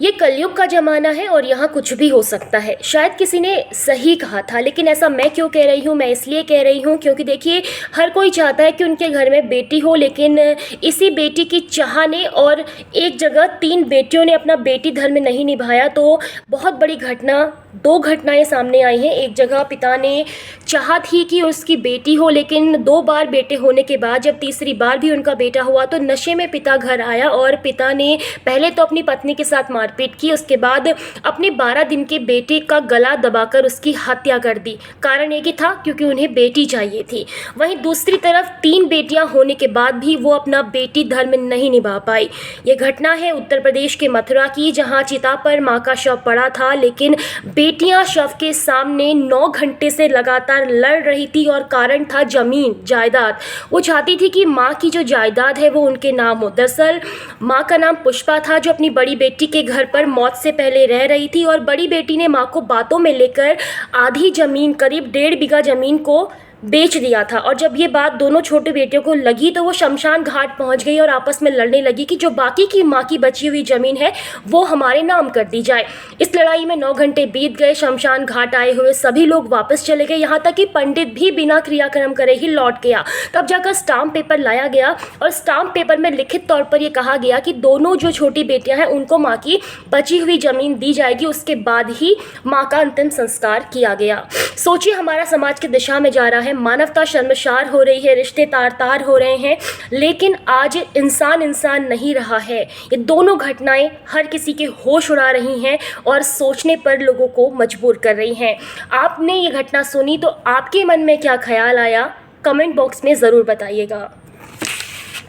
ये कलयुग का ज़माना है और यहाँ कुछ भी हो सकता है। शायद किसी ने सही कहा था, लेकिन ऐसा मैं क्यों कह रही हूँ? मैं इसलिए कह रही हूँ क्योंकि देखिए, हर कोई चाहता है कि उनके घर में बेटी हो, लेकिन इसी बेटी की चाह ने और एक जगह 3 बेटियों ने अपना बेटी धर्म नहीं निभाया, तो बहुत बड़ी घटना, 2 घटनाएं सामने आई हैं। एक जगह पिता ने चाहा थी कि उसकी बेटी हो, लेकिन 2 बार बेटे होने के बाद जब तीसरी बार भी उनका बेटा हुआ तो नशे में पिता घर आया और पिता ने पहले तो अपनी पत्नी के साथ मारपीट की, उसके बाद अपने 12 दिन के बेटे का गला दबाकर उसकी हत्या कर दी। कारण एक ही था, क्योंकि उन्हें बेटी चाहिए थी। वहीं दूसरी तरफ 3 बेटियां होने के बाद भी वो अपना बेटी धर्म नहीं निभा पाई। ये घटना है उत्तर प्रदेश के मथुरा की, जहां चिता पर मां का शव पड़ा था, लेकिन बेटियां शव के सामने 9 घंटे से लगातार लड़ रही थी और कारण था जमीन जायदाद। वो चाहती थी कि मां की जो जायदाद है वो उनके नाम हो। दरअसल मां का नाम पुष्पा था, जो अपनी बड़ी बेटी के घर पर मौत से पहले रह रही थी, और बड़ी बेटी ने मां को बातों में लेकर आधी जमीन, करीब 1.5 बीघा जमीन को बेच दिया था। और जब ये बात दोनों छोटे बेटियों को लगी तो वो शमशान घाट पहुंच गई और आपस में लड़ने लगी कि जो बाकी की माँ की बची हुई ज़मीन है वो हमारे नाम कर दी जाए। इस लड़ाई में 9 घंटे बीत गए। शमशान घाट आए हुए सभी लोग वापस चले गए, यहाँ तक कि पंडित भी बिना क्रियाक्रम करे ही लौट गया। तब जाकर स्टाम्प पेपर लाया गया और स्टाम्प पेपर में लिखित तौर पर यह कहा गया कि दोनों जो छोटी बेटियाँ हैं उनको माँ की बची हुई ज़मीन दी जाएगी, उसके बाद ही माँ का अंतिम संस्कार किया गया। सोचिए, हमारा समाज की दिशा में जा रहा है, मानवता शर्मसार हो रही है, रिश्ते तार-तार हो रहे हैं, लेकिन आज इंसान इंसान नहीं रहा है। ये दोनों घटनाएं हर किसी के होश उड़ा रही हैं और सोचने पर लोगों को मजबूर कर रही हैं। आपने ये घटना सुनी तो आपके मन में क्या ख्याल आया? कमेंट बॉक्स में ज़रूर बताइएगा।